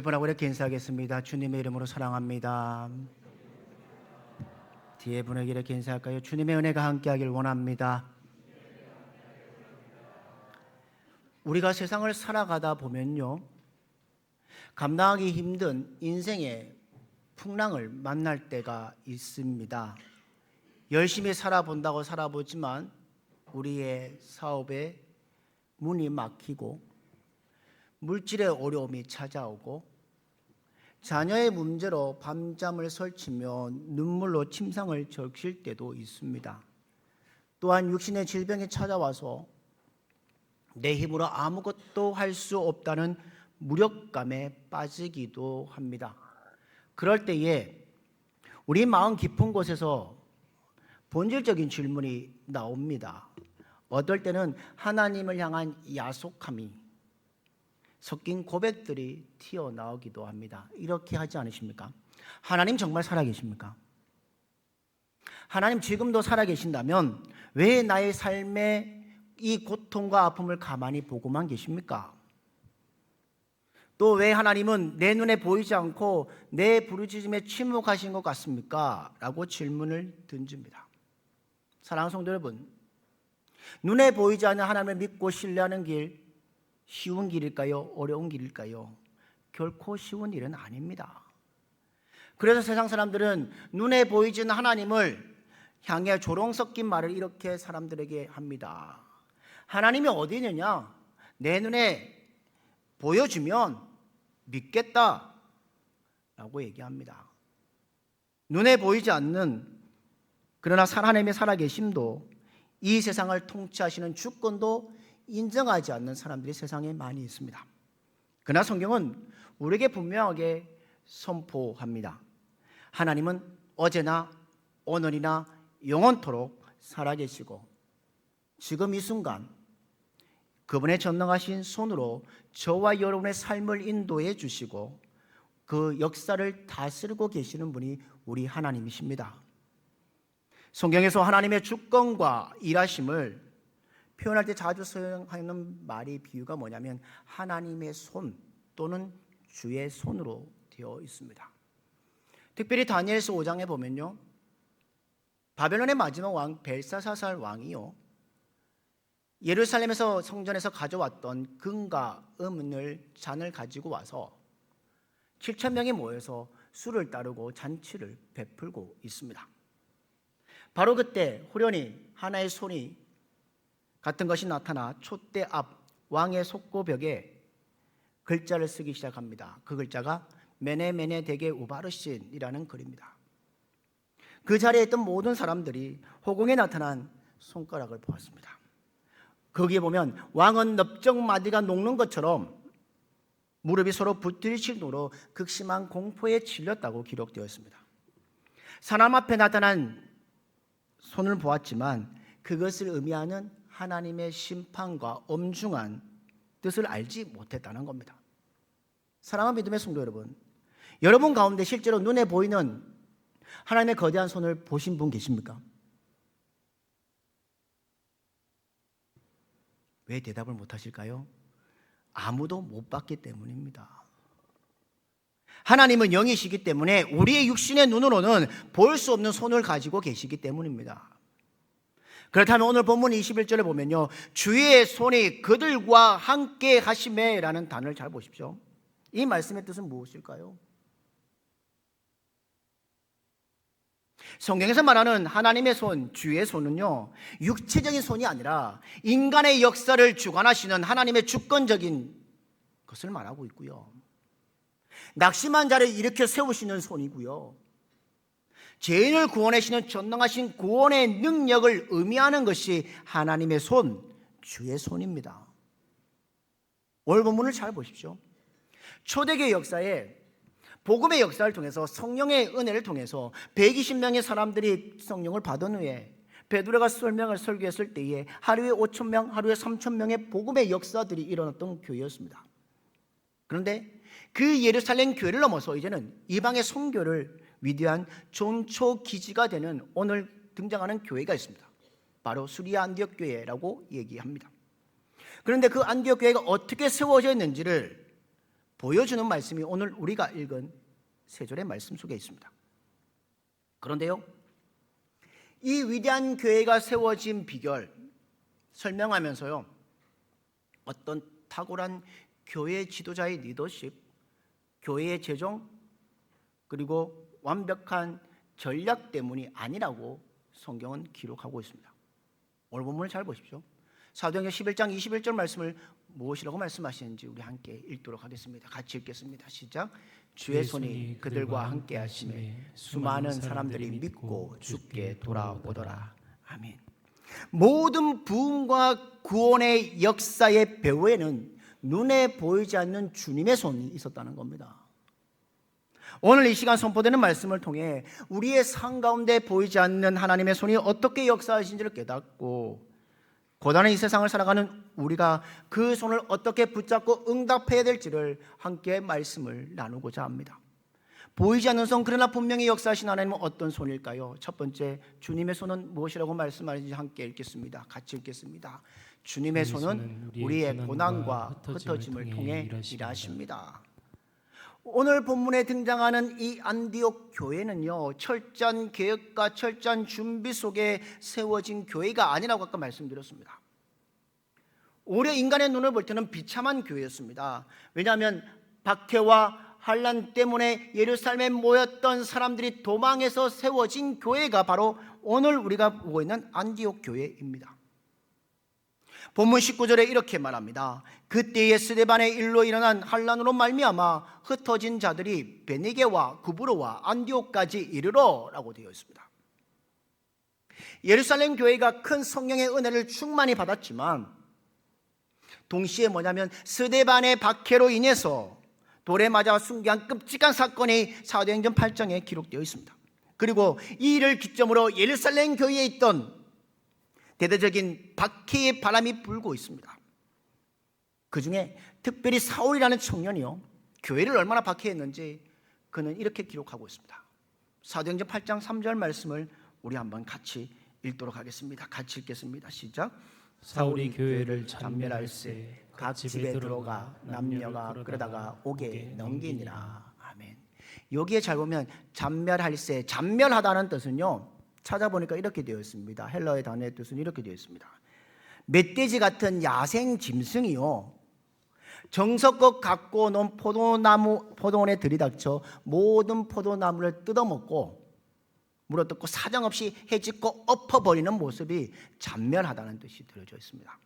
번하고 이렇게 인사하겠습니다. 주님의 이름으로 사랑합니다. 뒤에 분에게 이렇게 인사할까요? 주님의 은혜가 함께하길 원합니다. 우리가 세상을 살아가다 보면요, 감당하기 힘든 인생의 풍랑을 만날 때가 있습니다. 열심히 살아본다고 살아보지만 우리의 사업에 문이 막히고 물질의 어려움이 찾아오고 자녀의 문제로 밤잠을 설치며 눈물로 침상을 적실 때도 있습니다. 또한 육신의 질병이 찾아와서 내 힘으로 아무것도 할 수 없다는 무력감에 빠지기도 합니다. 그럴 때에 우리 마음 깊은 곳에서 본질적인 질문이 나옵니다. 어떨 때는 하나님을 향한 야속함이 섞인 고백들이 튀어나오기도 합니다. 이렇게 하지 않으십니까? 하나님 정말 살아계십니까? 하나님 지금도 살아계신다면 왜 나의 삶에 이 고통과 아픔을 가만히 보고만 계십니까? 또 왜 하나님은 내 눈에 보이지 않고 내 부르짖음에 침묵하신 것 같습니까? 라고 질문을 던집니다. 사랑하는 성도 여러분, 눈에 보이지 않는 하나님을 믿고 신뢰하는 길, 쉬운 길일까요? 어려운 길일까요? 결코 쉬운 일은 아닙니다. 그래서 세상 사람들은 눈에 보이지 않는 하나님을 향해 조롱 섞인 말을 이렇게 사람들에게 합니다. 하나님이 어디 있느냐? 내 눈에 보여주면 믿겠다 라고 얘기합니다. 눈에 보이지 않는 그러나 하나님의 살아계심도 이 세상을 통치하시는 주권도 인정하지 않는 사람들이 세상에 많이 있습니다. 그러나 성경은 우리에게 분명하게 선포합니다. 하나님은 어제나 오늘이나 영원토록 살아계시고 지금 이 순간 그분의 전능하신 손으로 저와 여러분의 삶을 인도해 주시고 그 역사를 다스리고 계시는 분이 우리 하나님이십니다. 성경에서 하나님의 주권과 일하심을 표현할 때 자주 사용하는 말이 비유가 뭐냐면 하나님의 손 또는 주의 손으로 되어 있습니다. 특별히 다니엘서 5장에 보면요, 바벨론의 마지막 왕 벨사사살 왕이요, 예루살렘에서 성전에서 가져왔던 금과 은을 잔을 가지고 와서 7,000명이 모여서 술을 따르고 잔치를 베풀고 있습니다. 바로 그때 호련히 하나의 손이 같은 것이 나타나 촛대 앞 왕의 속고벽에 글자를 쓰기 시작합니다. 그 글자가 메네메네 데게 우바르신이라는 글입니다. 그 자리에 있던 모든 사람들이 호공에 나타난 손가락을 보았습니다. 거기에 보면 왕은 넓적마디가 녹는 것처럼 무릎이 서로 붙들칠 정도로 극심한 공포에 질렸다고 기록되어 있습니다. 사람 앞에 나타난 손을 보았지만 그것을 의미하는 하나님의 심판과 엄중한 뜻을 알지 못했다는 겁니다. 사랑하는 믿음의 성도 여러분, 여러분 가운데 실제로 눈에 보이는 하나님의 거대한 손을 보신 분 계십니까? 왜 대답을 못하실까요? 아무도 못 봤기 때문입니다. 하나님은 영이시기 때문에 우리의 육신의 눈으로는 볼 수 없는 손을 가지고 계시기 때문입니다. 그렇다면 오늘 본문 21절에 보면요, 주의 손이 그들과 함께 하심에 라는 단어를 잘 보십시오. 이 말씀의 뜻은 무엇일까요? 성경에서 말하는 하나님의 손, 주의 손은요, 육체적인 손이 아니라 인간의 역사를 주관하시는 하나님의 주권적인 것을 말하고 있고요, 낙심한 자를 일으켜 세우시는 손이고요, 죄인을 구원하시는 전능하신 구원의 능력을 의미하는 것이 하나님의 손, 주의 손입니다. 오늘 본문을 잘 보십시오. 초대교회 역사에 복음의 역사를 통해서 성령의 은혜를 통해서 120명의 사람들이 성령을 받은 후에 베드로가 설명을 설교했을 때에 하루에 5,000명, 하루에 3,000명의 복음의 역사들이 일어났던 교회였습니다. 그런데 그 예루살렘 교회를 넘어서 이제는 이방의 선교를 위대한 전초 기지가 되는 오늘 등장하는 교회가 있습니다. 바로 수리아 안디옥 교회라고 얘기합니다. 그런데 그 안디옥 교회가 어떻게 세워져 있는지를 보여주는 말씀이 오늘 우리가 읽은 세 절의 말씀 속에 있습니다. 그런데요, 이 위대한 교회가 세워진 비결 설명하면서요, 어떤 탁월한 교회 지도자의 리더십, 교회의 재정, 그리고 완벽한 전략 때문이 아니라고 성경은 기록하고 있습니다. 오늘 본문을 잘 보십시오. 사도행전 11장 21절 말씀을 무엇이라고 말씀하시는지 우리 함께 읽도록 하겠습니다. 같이 읽겠습니다. 시작. 주의 손이 그들과 함께 하심에 수많은 사람들이 믿고 주께 돌아오더라. 아멘. 모든 부흥과 구원의 역사의 배후에는 눈에 보이지 않는 주님의 손이 있었다는 겁니다. 오늘 이 시간 선포되는 말씀을 통해 우리의 삶 가운데 보이지 않는 하나님의 손이 어떻게 역사하신지를 깨닫고 고단한 이 세상을 살아가는 우리가 그 손을 어떻게 붙잡고 응답해야 될지를 함께 말씀을 나누고자 합니다. 보이지 않는 손, 그러나 분명히 역사하신 하나님은 어떤 손일까요? 첫 번째, 주님의 손은 무엇이라고 말씀하는지 함께 읽겠습니다. 같이 읽겠습니다. 주님의 손은 우리의 고난과 흩어짐을 통해 일하십니다. 오늘 본문에 등장하는 이 안디옥 교회는요, 철저한 계획과 철저한 준비 속에 세워진 교회가 아니라고 아까 말씀드렸습니다. 오히려 인간의 눈을 볼 때는 비참한 교회였습니다. 왜냐하면 박해와 환난 때문에 예루살렘에 모였던 사람들이 도망해서 세워진 교회가 바로 오늘 우리가 보고 있는 안디옥 교회입니다. 본문 19절에 이렇게 말합니다. 그때에 스데반의 일로 일어난 환난으로 말미암아 흩어진 자들이 베니게와 구브로와 안디옥까지 이르러 라고 되어 있습니다. 예루살렘 교회가 큰 성령의 은혜를 충만히 받았지만 동시에 뭐냐면 스데반의 박해로 인해서 돌에 맞아 순교한 끔찍한 사건이 사도행전 8장에 기록되어 있습니다. 그리고 이 일을 기점으로 예루살렘 교회에 있던 대대적인 박해의 바람이 불고 있습니다. 그 중에 특별히 사울이라는 청년이요, 교회를 얼마나 박해했는지 그는 이렇게 기록하고 있습니다. 사도행전 8장 3절 말씀을 우리 한번 같이 읽도록 하겠습니다. 같이 읽겠습니다. 시작. 사울이 교회를 잔멸할세 각 집에 들어가 남녀가 그러다가 옥에 넘기니라. 아멘. 여기에 잘 보면 잔멸할세, 잔멸하다는 뜻은요, 찾아보니까 이렇게 되어 있습니다. 헬라어의 단어의 뜻은 이렇게 되어 있습니다. 멧돼지 같은 야생 짐승이요, 정석껏 갖고 놓은 포도원에 들이닥쳐 모든 포도나무를 뜯어먹고 물어뜯고 사정없이 해집고 엎어버리는 모습이 잔멸하다는 뜻이 들어져 있습니다.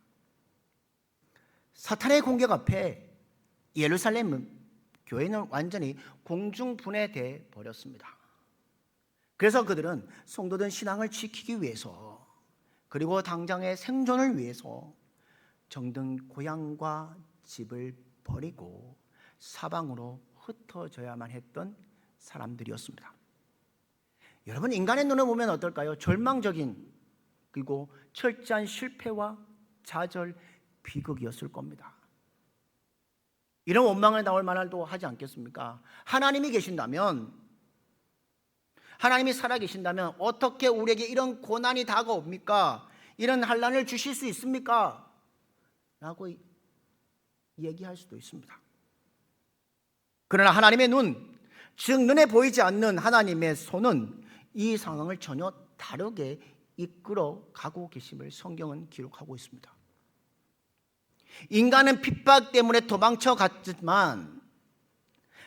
사탄의 공격 앞에 예루살렘 교회는 완전히 공중분해돼 버렸습니다. 그래서 그들은 성도된 신앙을 지키기 위해서, 그리고 당장의 생존을 위해서 정든 고향과 집을 버리고 사방으로 흩어져야만 했던 사람들이었습니다. 여러분, 인간의 눈을 보면 어떨까요? 절망적인, 그리고 철저한 실패와 좌절, 비극이었을 겁니다. 이런 원망을 나올 만할도 하지 않겠습니까? 하나님이 계신다면, 하나님이 살아계신다면 어떻게 우리에게 이런 고난이 다가옵니까? 이런 환난을 주실 수 있습니까? 라고 얘기할 수도 있습니다. 그러나 하나님의 눈, 즉 눈에 보이지 않는 하나님의 손은 이 상황을 전혀 다르게 이끌어 가고 계심을 성경은 기록하고 있습니다. 인간은 핍박 때문에 도망쳐 갔지만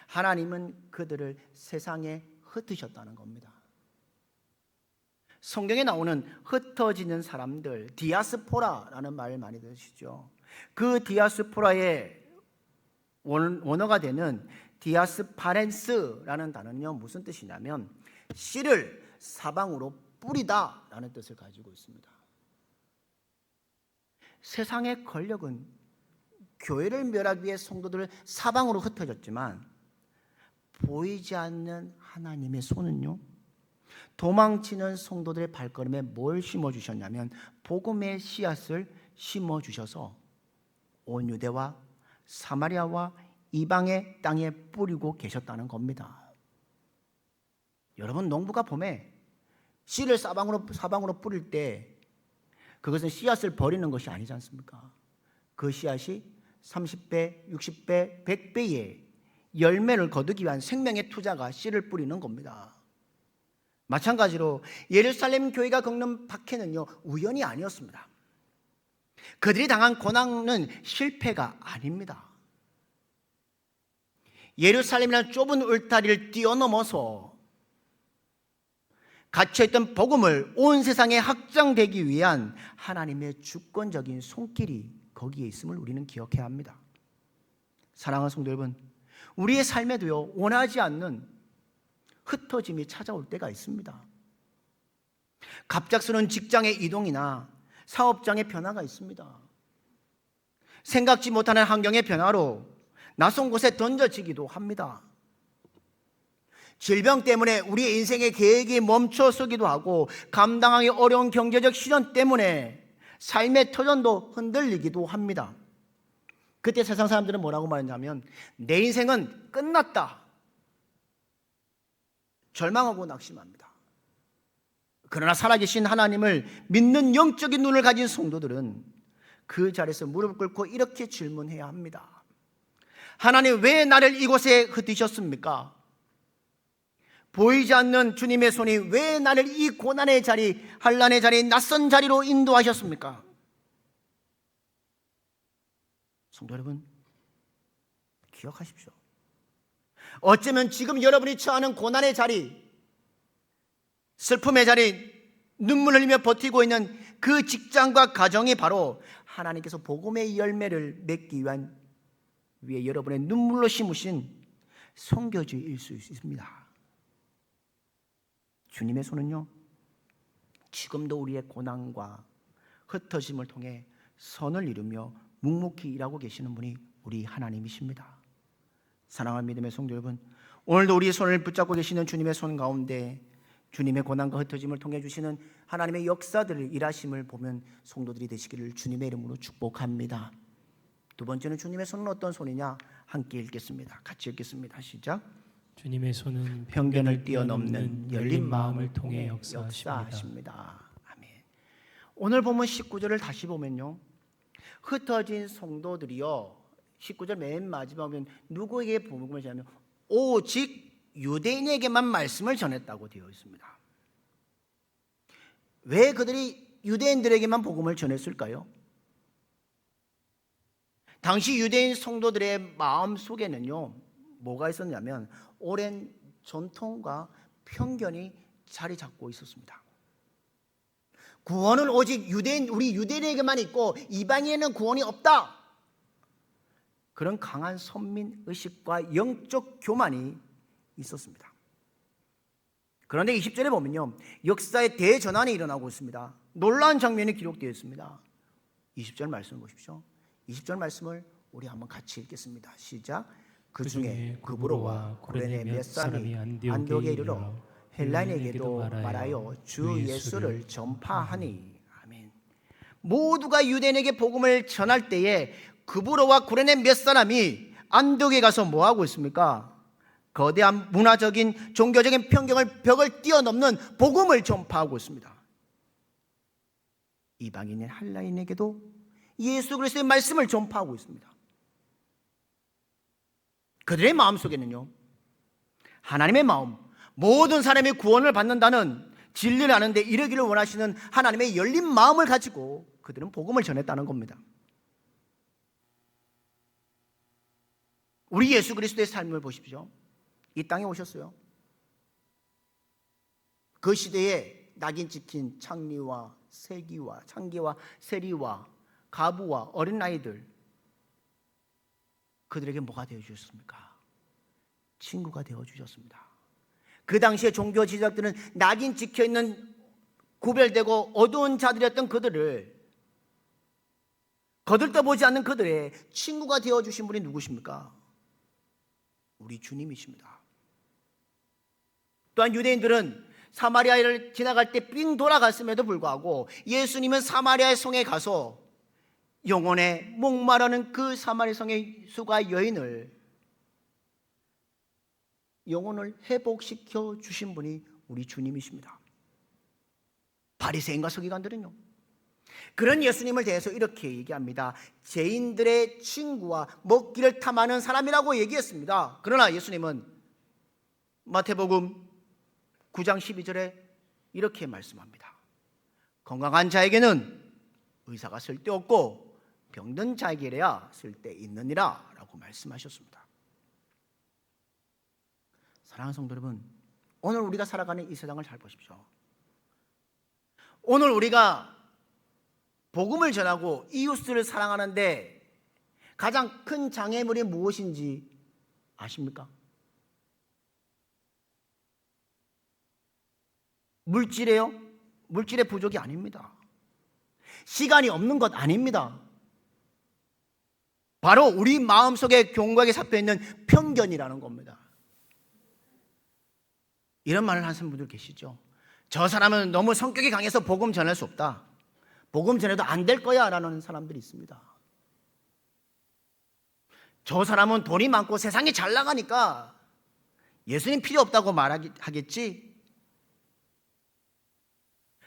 하나님은 그들을 세상에 흩으셨다는 겁니다. 성경에 나오는 흩어지는 사람들, 디아스포라라는 말을 많이 들으시죠. 그 디아스포라의 원어가 되는 디아스파렌스라는 단어는요, 무슨 뜻이냐면 씨를 사방으로 뿌리다 라는 뜻을 가지고 있습니다. 세상의 권력은 교회를 멸하기 위해 성도들을 사방으로 흩어졌지만 보이지 않는 하나님의 손은요, 도망치는 성도들의 발걸음에 뭘 심어주셨냐면 복음의 씨앗을 심어주셔서 온 유대와 사마리아와 이방의 땅에 뿌리고 계셨다는 겁니다. 여러분, 농부가 봄에 씨를 사방으로 뿌릴 때 그것은 씨앗을 버리는 것이 아니지 않습니까? 그 씨앗이 30배, 60배, 100배의 열매를 거두기 위한 생명의 투자가 씨를 뿌리는 겁니다. 마찬가지로 예루살렘 교회가 겪는 박해는요, 우연이 아니었습니다. 그들이 당한 고난은 실패가 아닙니다. 예루살렘이라는 좁은 울타리를 뛰어넘어서 갇혀있던 복음을 온 세상에 확장되기 위한 하나님의 주권적인 손길이 거기에 있음을 우리는 기억해야 합니다. 사랑하는 성도 여러분, 우리의 삶에도요, 원하지 않는 흩어짐이 찾아올 때가 있습니다. 갑작스러운 직장의 이동이나 사업장의 변화가 있습니다. 생각지 못하는 환경의 변화로 낯선 곳에 던져지기도 합니다. 질병 때문에 우리의 인생의 계획이 멈춰서기도 하고, 감당하기 어려운 경제적 시련 때문에 삶의 터전도 흔들리기도 합니다. 그때 세상 사람들은 뭐라고 말하냐면, 내 인생은 끝났다, 절망하고 낙심합니다. 그러나 살아계신 하나님을 믿는 영적인 눈을 가진 성도들은 그 자리에서 무릎 꿇고 이렇게 질문해야 합니다. 하나님, 왜 나를 이곳에 흩으셨습니까? 보이지 않는 주님의 손이 왜 나를 이 고난의 자리, 환난의 자리, 낯선 자리로 인도하셨습니까? 성도 여러분, 기억하십시오. 어쩌면 지금 여러분이 처하는 고난의 자리, 슬픔의 자리, 눈물 흘리며 버티고 있는 그 직장과 가정이 바로 하나님께서 복음의 열매를 맺기 위해 여러분의 눈물로 심으신 선교지일 수 있습니다. 주님의 손은요, 지금도 우리의 고난과 흩어짐을 통해 선을 이루며 묵묵히 일하고 계시는 분이 우리 하나님이십니다. 사랑하는 믿음의 성도 여러분, 오늘도 우리의 손을 붙잡고 계시는 주님의 손 가운데 주님의 고난과 흩어짐을 통해 주시는 하나님의 역사들을, 일하심을 보면 성도들이 되시기를 주님의 이름으로 축복합니다. 두 번째는 주님의 손은 어떤 손이냐? 함께 읽겠습니다. 같이 읽겠습니다. 시작. 주님의 손은 편견을 뛰어넘는 열린 마음을 통해 역사하십니다. 아멘. 오늘 보면 19절을 다시 보면요, 흩어진 성도들이요, 19절 맨 마지막에 보면 누구에게 복음을 전하면 오직 유대인에게만 말씀을 전했다고 되어 있습니다. 왜 그들이 유대인들에게만 복음을 전했을까요? 당시 유대인 성도들의 마음 속에는요, 뭐가 있었냐면 오랜 전통과 편견이 자리 잡고 있었습니다. 구원은 오직 우리 유대인에게만 있고 이방인에는 구원이 없다, 그런 강한 선민 의식과 영적 교만이 있었습니다. 그런데 20절에 보면요, 역사의 대전환이 일어나고 있습니다. 놀라운 장면이 기록되어 있습니다. 20절 말씀을 보십시오. 20절 말씀을 우리 한번 같이 읽겠습니다. 시작. 그 중에 구브로와 구레네 몇 사람이 안디옥에 이르러 헬라인에게도 말하여 주 예수를 전파하니. 아멘. 모두가 유대인에게 복음을 전할 때에 구브로와 구레네 몇 사람이 안디옥에 가서 뭐 하고 있습니까? 거대한 문화적인 종교적인 벽을 뛰어넘는 복음을 전파하고 있습니다. 이방인인 헬라인에게도 예수 그리스도의 말씀을 전파하고 있습니다. 그들의 마음속에는요, 하나님의 마음, 모든 사람이 구원을 받는다는, 진리를 아는데 이르기를 원하시는 하나님의 열린 마음을 가지고 그들은 복음을 전했다는 겁니다. 우리 예수 그리스도의 삶을 보십시오. 이 땅에 오셨어요. 그 시대에 낙인 찍힌 창리와 세리와 가부와 어린아이들, 그들에게 뭐가 되어주셨습니까? 친구가 되어주셨습니다. 그 당시에 종교 지도자들은 낙인 찍혀있는 구별되고 어두운 자들이었던 그들을, 거들떠보지 않는 그들의 친구가 되어주신 분이 누구십니까? 우리 주님이십니다. 또한 유대인들은 사마리아를 지나갈 때 삥 돌아갔음에도 불구하고 예수님은 사마리아의 성에 가서 영혼에 목마르는 그 사마리아 성의 수가 여인을, 영혼을 회복시켜 주신 분이 우리 주님이십니다. 바리새인과 서기관들은요, 그런 예수님을 대해서 이렇게 얘기합니다. 죄인들의 친구와 먹기를 탐하는 사람이라고 얘기했습니다. 그러나 예수님은 마태복음 9장 12절에 이렇게 말씀합니다. 건강한 자에게는 의사가 쓸데없고 병든 자에게야 쓸데있느니라 라고 말씀하셨습니다. 사랑하는 성도 여러분, 오늘 우리가 살아가는 이 세상을 잘 보십시오. 오늘 우리가 복음을 전하고 이웃을 사랑하는데 가장 큰 장애물이 무엇인지 아십니까? 물질이에요? 물질의 부족이 아닙니다. 시간이 없는 것 아닙니다. 바로 우리 마음속에 견고하게 삽혀있는 편견이라는 겁니다. 이런 말을 하시는 분들 계시죠. 저 사람은 너무 성격이 강해서 복음 전할 수 없다. 복음 전해도 안 될 거야 라는 사람들이 있습니다. 저 사람은 돈이 많고 세상이 잘 나가니까 예수님 필요 없다고 말하겠지.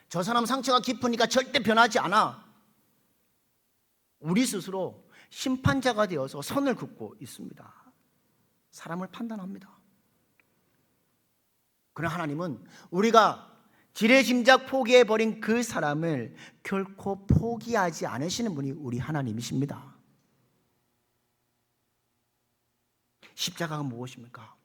저 사람 상처가 깊으니까 절대 변하지 않아. 우리 스스로 심판자가 되어서 선을 긋고 있습니다. 사람을 판단합니다. 그러나 하나님은 우리가 지레짐작 포기해버린 그 사람을 결코 포기하지 않으시는 분이 우리 하나님이십니다. 십자가가 무엇입니까?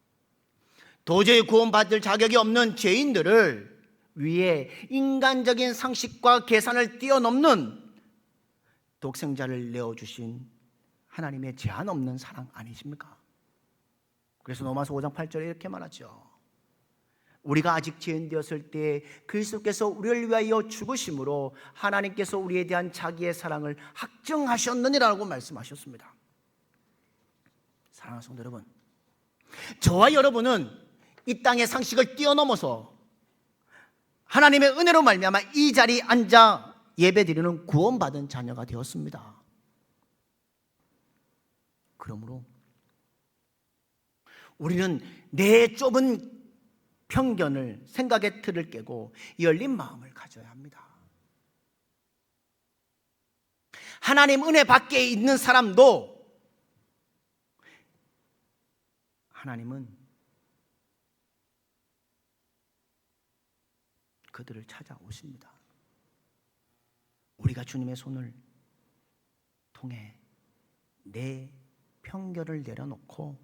도저히 구원받을 자격이 없는 죄인들을 위해 인간적인 상식과 계산을 뛰어넘는 독생자를 내어주신 하나님의 제한 없는 사랑 아니십니까? 그래서 로마서 5장 8절에 이렇게 말하죠. 우리가 아직 죄인 되었을 때 그리스도께서 우리를 위하여 죽으심으로 하나님께서 우리에 대한 자기의 사랑을 확증하셨느니라고 말씀하셨습니다. 사랑하는 성도 여러분, 저와 여러분은 이 땅의 상식을 뛰어넘어서 하나님의 은혜로 말미암아 이 자리에 앉아 예배드리는 구원받은 자녀가 되었습니다. 그러므로 우리는 내 좁은 편견을, 생각의 틀을 깨고 열린 마음을 가져야 합니다. 하나님 은혜 밖에 있는 사람도 하나님은 그들을 찾아오십니다. 우리가 주님의 손을 통해 내 편견을 내려놓고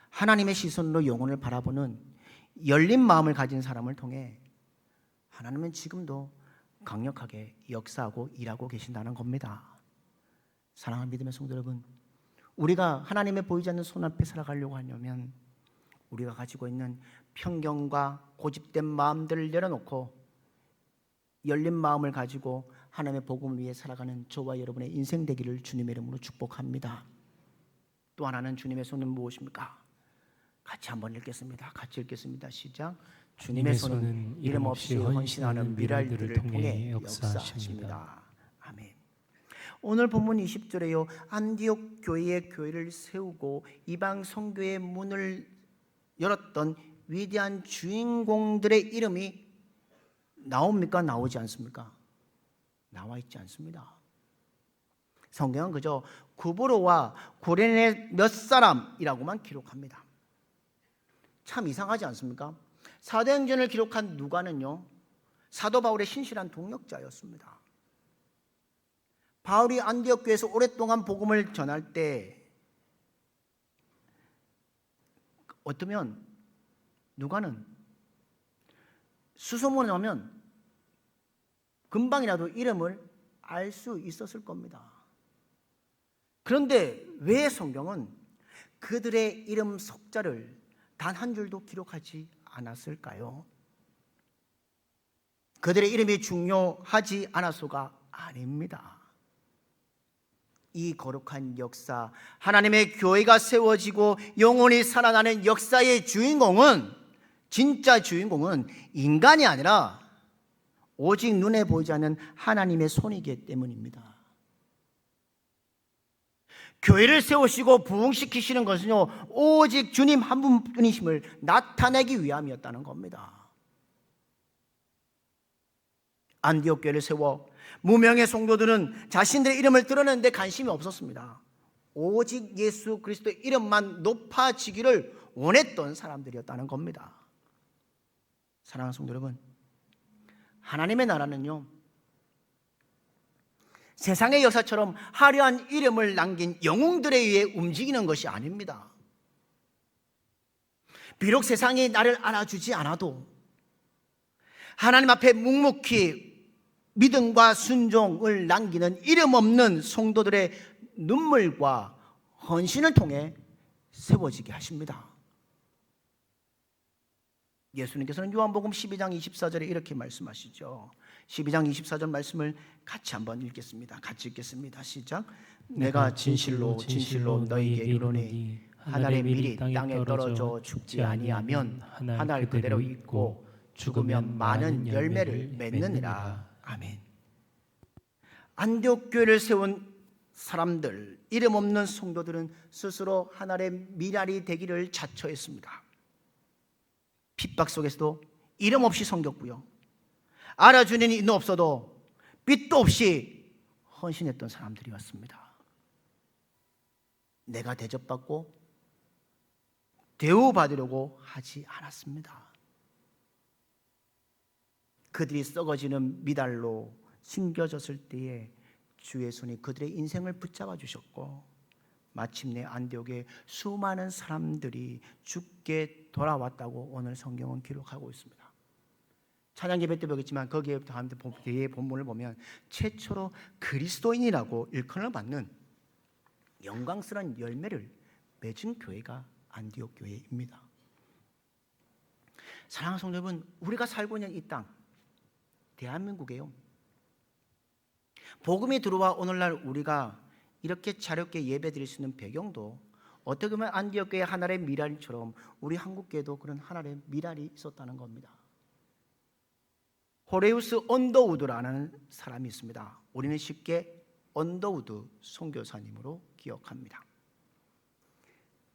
하나님의 시선으로 영혼을 바라보는 열린 마음을 가진 사람을 통해 하나님은 지금도 강력하게 역사하고 일하고 계신다는 겁니다. 사랑하는 믿음의 성도 여러분, 우리가 하나님의 보이지 않는 손 앞에 살아가려고 하려면 우리가 가지고 있는 편견과 고집된 마음들을 내려놓고 열린 마음을 가지고 하나님의 복음을 위해 살아가는 저와 여러분의 인생 되기를 주님의 이름으로 축복합니다. 또 하나는 주님의 손은 무엇입니까? 같이 한번 읽겠습니다. 같이 읽겠습니다. 시작. 주님의 손은 이름 없이 헌신하는 미랄들을 통해 역사하십니다. 아멘. 오늘 본문 20절에요. 안디옥 교회의 교회를 세우고 이방 선교의 문을 열었던 위대한 주인공들의 이름이 나옵니까? 나오지 않습니까? 나와 있지 않습니다. 성경은 그저 구브로와 구레네 몇 사람이라고만 기록합니다. 참 이상하지 않습니까? 사도행전을 기록한 누가는요, 사도 바울의 신실한 동역자였습니다. 바울이 안디옥 교회에서 오랫동안 복음을 전할 때 어쩌면 누가는 수소문을 하면 금방이라도 이름을 알 수 있었을 겁니다. 그런데 왜 성경은 그들의 이름 석자를 단 한 줄도 기록하지 않았을까요? 그들의 이름이 중요하지 않아서가 아닙니다. 이 거룩한 역사, 하나님의 교회가 세워지고 영원히 살아나는 역사의 주인공은, 진짜 주인공은 인간이 아니라 오직 눈에 보이지 않는 하나님의 손이기 때문입니다. 교회를 세우시고 부흥시키시는 것은요, 오직 주님 한 분뿐이심을 나타내기 위함이었다는 겁니다. 안디옥 교회를 세워 무명의 성도들은 자신들의 이름을 드러내는데 관심이 없었습니다. 오직 예수 그리스도의 이름만 높아지기를 원했던 사람들이었다는 겁니다. 사랑하는 성도 여러분, 하나님의 나라는요, 세상의 역사처럼 화려한 이름을 남긴 영웅들에 의해 움직이는 것이 아닙니다. 비록 세상이 나를 알아주지 않아도 하나님 앞에 묵묵히 믿음과 순종을 남기는 이름 없는 성도들의 눈물과 헌신을 통해 세워지게 하십니다. 예수님께서는 요한복음 12장 24절에 이렇게 말씀하시죠. 12장 24절 말씀을 같이 한번 읽겠습니다. 같이 읽겠습니다. 시작. 내가 진실로 진실로 너희에게 이르노니 한 알의 밀이 땅에 떨어져 죽지 아니하면 한 알 그대로 있고 죽으면 많은 열매를 맺느니라. 아멘. 안디옥 교회를 세운 사람들, 이름 없는 성도들은 스스로 한 알의 밀알이 되기를 자처했습니다. 핍박 속에서도 이름 없이 섬겼고요, 알아주는 이는 없어도 빛도 없이 헌신했던 사람들이었습니다. 내가 대접받고 대우받으려고 하지 않았습니다. 그들이 썩어지는 미달로 심겨졌을 때에 주의 손이 그들의 인생을 붙잡아 주셨고 마침내 안디옥에 수많은 사람들이 죽게 돌아왔다고 오늘 성경은 기록하고 있습니다. 찬양 예배 때 보겠지만 거기에 뒤에 본문을 보면 최초로 그리스도인이라고 일컬을 받는 영광스러운 열매를 맺은 교회가 안디옥 교회입니다. 사랑하는 성도 여러분, 우리가 살고 있는 이 땅 대한민국에요, 복음이 들어와 오늘날 우리가 이렇게 자유롭게 예배드릴 수 있는 배경도 어떻게 보면 안디옥 교회 하나의 미랄처럼 우리 한국교회도 그런 하나의 미랄이 있었다는 겁니다. 호레우스 언더우드라는 사람이 있습니다. 우리는 쉽게 언더우드 선교사님으로 기억합니다.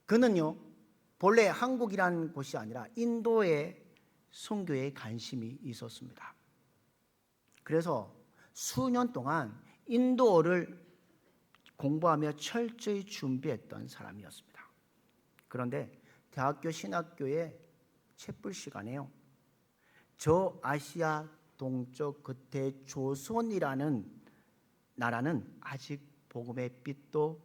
그는요, 본래 한국이라는 곳이 아니라 인도의 선교에 관심이 있었습니다. 그래서 수년 동안 인도어를 공부하며 철저히 준비했던 사람이었습니다. 그런데 대학교 신학교의 채플 시간에요, 저 아시아 동쪽 끝에 조선이라는 나라는 아직 복음의 빛도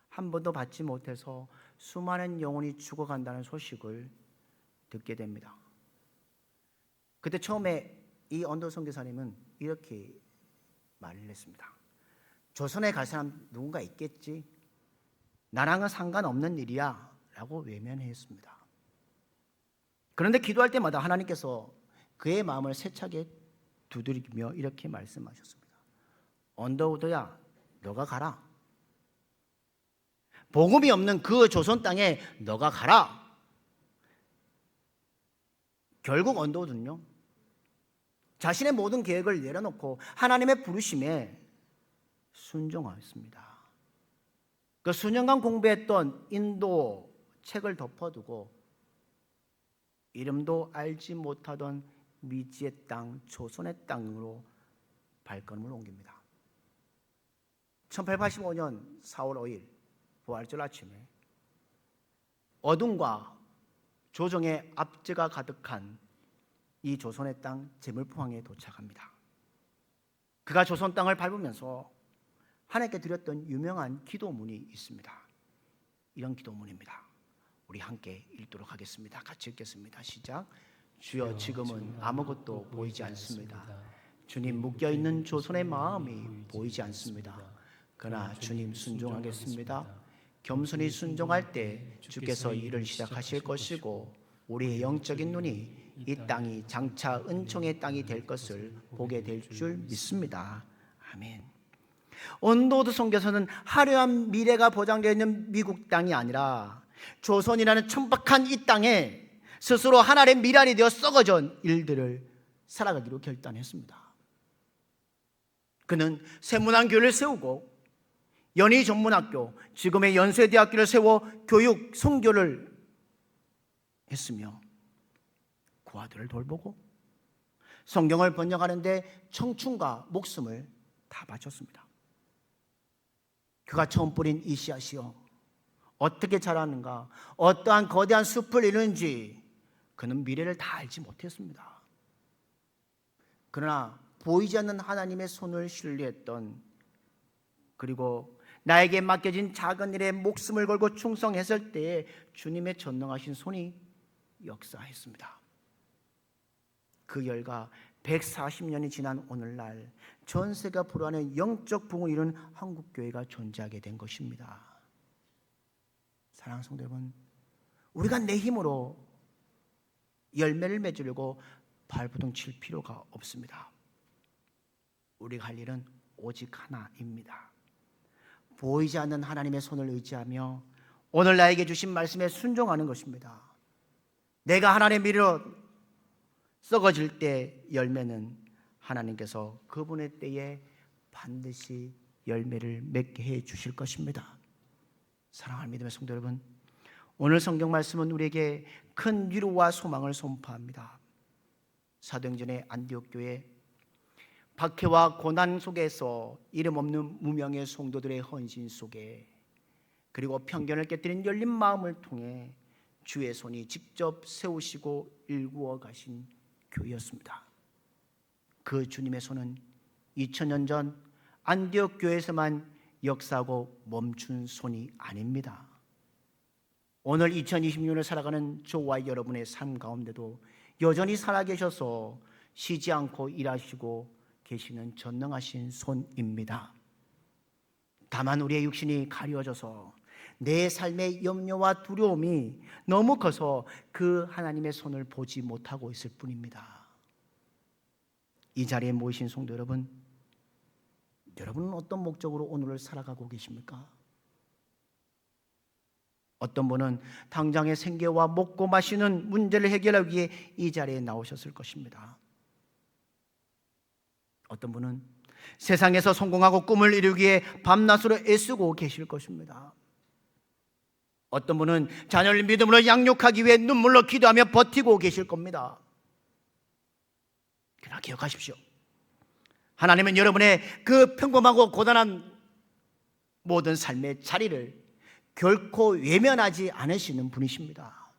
한 번도 받지 못해서 수많은 영혼이 죽어간다는 소식을 듣게 됩니다. 그때 처음에 이 언더 선교사님은 이렇게 말을 했습니다. 조선에 갈 사람 누군가 있겠지, 나랑은 상관없는 일이야 라고 외면했습니다. 그런데 기도할 때마다 하나님께서 그의 마음을 세차게 두드리며 이렇게 말씀하셨습니다. 언더우드야, 너가 가라. 복음이 없는 그 조선 땅에 너가 가라. 결국 언더우드는요, 자신의 모든 계획을 내려놓고 하나님의 부르심에 순종하였습니다. 그 수년간 공부했던 인도 책을 덮어두고 이름도 알지 못하던 미지의 땅, 조선의 땅으로 발걸음을 옮깁니다. 1885년 4월 5일 부활절 아침에 어둠과 조정의 압제가 가득한 이 조선의 땅 제물포항에 도착합니다. 그가 조선 땅을 밟으면서 하나님께 드렸던 유명한 기도문이 있습니다. 이런 기도문입니다. 우리 함께 읽도록 하겠습니다. 같이 읽겠습니다. 시작. 주여, 지금은 아무것도 보이지 않습니다. 주님, 묶여있는 조선의 마음이 보이지 않습니다. 그러나 주님 순종하겠습니다. 겸손히 순종할 때 주께서 일을 시작하실 것이고 우리의 영적인 눈이 이 땅이 장차 은총의 땅이 될 것을 보게 될 줄 믿습니다. 아멘. 언더우드 선교사는 화려한 미래가 보장되어 있는 미국 땅이 아니라 조선이라는 천박한 이 땅에 스스로 하나의 미랄이 되어 썩어진 일들을 살아가기로 결단했습니다. 그는 세문안교를 세우고 연희전문학교, 지금의 연세대학교를 세워 교육, 선교를 했으며 고아들을 돌보고 성경을 번역하는데 청춘과 목숨을 다 바쳤습니다. 그가 처음 뿌린 이 씨앗이요, 어떻게 자라는가, 어떠한 거대한 숲을 이루는지 그는 미래를 다 알지 못했습니다. 그러나 보이지 않는 하나님의 손을 신뢰했던, 그리고 나에게 맡겨진 작은 일에 목숨을 걸고 충성했을 때에 주님의 전능하신 손이 역사했습니다. 그 열과 140년이 지난 오늘날 전 세계가 불어하는 영적 부흥을 이룬 한국교회가 존재하게 된 것입니다. 사랑하는 성도 여러분, 우리가 내 힘으로 열매를 맺으려고 발버둥 칠 필요가 없습니다. 우리가 할 일은 오직 하나입니다. 보이지 않는 하나님의 손을 의지하며 오늘 나에게 주신 말씀에 순종하는 것입니다. 내가 하나님의 미래로 썩어질 때 열매는 하나님께서 그분의 때에 반드시 열매를 맺게 해 주실 것입니다. 사랑하는 믿음의 성도 여러분, 오늘 성경 말씀은 우리에게 큰 위로와 소망을 선포합니다. 사도행전의 안디옥 교회, 박해와 고난 속에서 이름 없는 무명의 성도들의 헌신 속에, 그리고 편견을 깨뜨린 열린 마음을 통해 주의 손이 직접 세우시고 일구어 가신 교회였습니다. 그 주님의 손은 2000년 전 안디옥 교회에서만 역사하고 멈춘 손이 아닙니다. 오늘 2026년을 살아가는 저와 여러분의 삶 가운데도 여전히 살아계셔서 쉬지 않고 일하시고 계시는 전능하신 손입니다. 다만 우리의 육신이 가려져서 내 삶의 염려와 두려움이 너무 커서 그 하나님의 손을 보지 못하고 있을 뿐입니다. 이 자리에 모이신 성도 여러분, 여러분은 어떤 목적으로 오늘을 살아가고 계십니까? 어떤 분은 당장의 생계와 먹고 마시는 문제를 해결하기 위해 이 자리에 나오셨을 것입니다. 어떤 분은 세상에서 성공하고 꿈을 이루기 위해 밤낮으로 애쓰고 계실 것입니다. 어떤 분은 자녀를 믿음으로 양육하기 위해 눈물로 기도하며 버티고 계실 겁니다. 그러나 기억하십시오. 하나님은 여러분의 그 평범하고 고단한 모든 삶의 자리를 결코 외면하지 않으시는 분이십니다.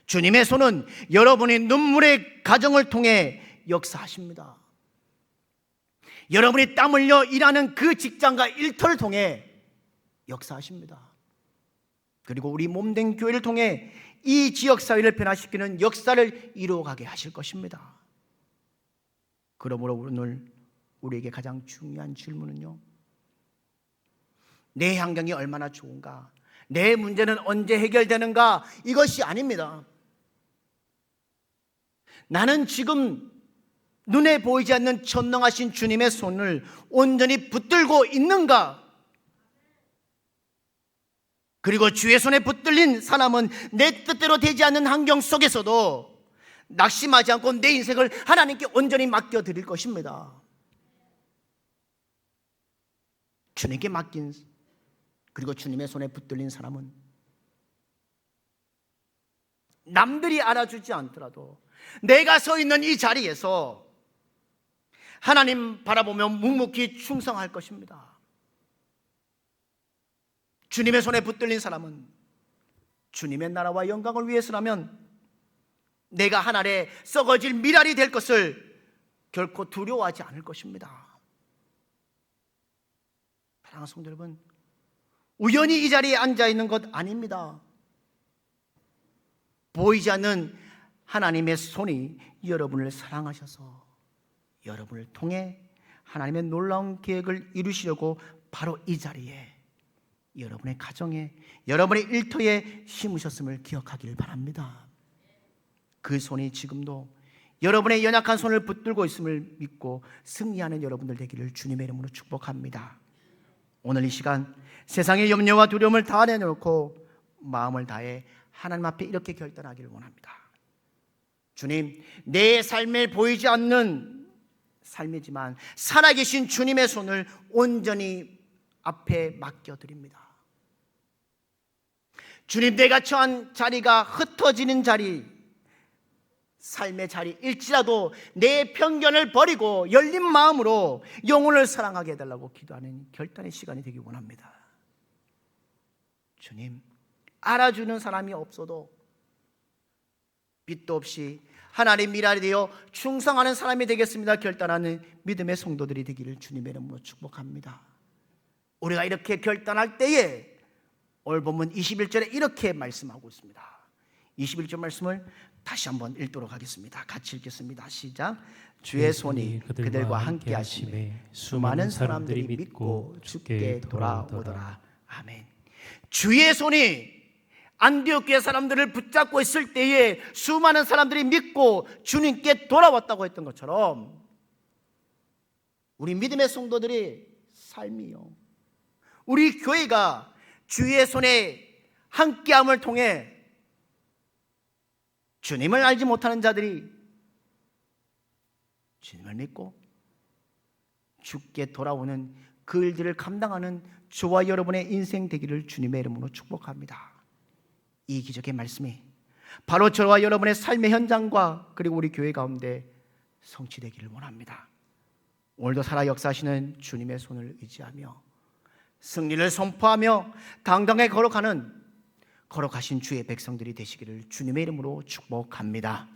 주님의 손은 여러분의 눈물의 가정을 통해 역사하십니다. 여러분이 땀 흘려 일하는 그 직장과 일터를 통해 역사하십니다. 그리고 우리 몸된 교회를 통해 이 지역사회를 변화시키는 역사를 이루어가게 하실 것입니다. 그러므로 오늘 우리에게 가장 중요한 질문은요, 내 환경이 얼마나 좋은가, 내 문제는 언제 해결되는가, 이것이 아닙니다. 나는 지금 눈에 보이지 않는 전능하신 주님의 손을 온전히 붙들고 있는가? 그리고 주의 손에 붙들린 사람은 내 뜻대로 되지 않는 환경 속에서도 낙심하지 않고 내 인생을 하나님께 온전히 맡겨드릴 것입니다. 주님께 맡긴, 그리고 주님의 손에 붙들린 사람은 남들이 알아주지 않더라도 내가 서 있는 이 자리에서 하나님 바라보며 묵묵히 충성할 것입니다. 주님의 손에 붙들린 사람은 주님의 나라와 영광을 위해서라면 내가 하늘에 썩어질 미랄이 될 것을 결코 두려워하지 않을 것입니다. 사랑하는 성도 여러분, 우연히 이 자리에 앉아있는 것 아닙니다. 보이지 않는 하나님의 손이 여러분을 사랑하셔서 여러분을 통해 하나님의 놀라운 계획을 이루시려고 바로 이 자리에, 여러분의 가정에, 여러분의 일터에 심으셨음을 기억하기를 바랍니다. 그 손이 지금도 여러분의 연약한 손을 붙들고 있음을 믿고 승리하는 여러분들 되기를 주님의 이름으로 축복합니다. 오늘 이 시간 세상의 염려와 두려움을 다 내놓고 마음을 다해 하나님 앞에 이렇게 결단하기를 원합니다. 주님, 내 삶에 보이지 않는 삶이지만 살아계신 주님의 손을 온전히 앞에 맡겨드립니다. 주님, 내가 처한 자리가 흩어지는 자리, 삶의 자리일지라도 내 편견을 버리고 열린 마음으로 영혼을 사랑하게 해달라고 기도하는 결단의 시간이 되기 원합니다. 주님, 알아주는 사람이 없어도 빛도 없이 하나님 미랄이 되어 충성하는 사람이 되겠습니다 결단하는 믿음의 성도들이 되기를 주님의 이름으로 축복합니다. 우리가 이렇게 결단할 때에 오늘 본문 21절에 이렇게 말씀하고 있습니다. 21절 말씀을 다시 한번 읽도록 하겠습니다. 같이 읽겠습니다. 시작. 주의 손이 그들과 함께 하심에 수많은 사람들이 믿고 주께 돌아오더라. 아멘. 주의 손이 안디옥 교회 사람들을 붙잡고 있을 때에 수많은 사람들이 믿고 주님께 돌아왔다고 했던 것처럼 우리 믿음의 성도들의 삶이요, 우리 교회가 주의 손에 함께함을 통해 주님을 알지 못하는 자들이 주님을 믿고 주께 돌아오는 그 일들을 감당하는 저와 여러분의 인생 되기를 주님의 이름으로 축복합니다. 이 기적의 말씀이 바로 저와 여러분의 삶의 현장과 그리고 우리 교회 가운데 성취되기를 원합니다. 오늘도 살아 역사하시는 주님의 손을 의지하며 승리를 선포하며 당당하게 걸어가신 주의 백성들이 되시기를 주님의 이름으로 축복합니다.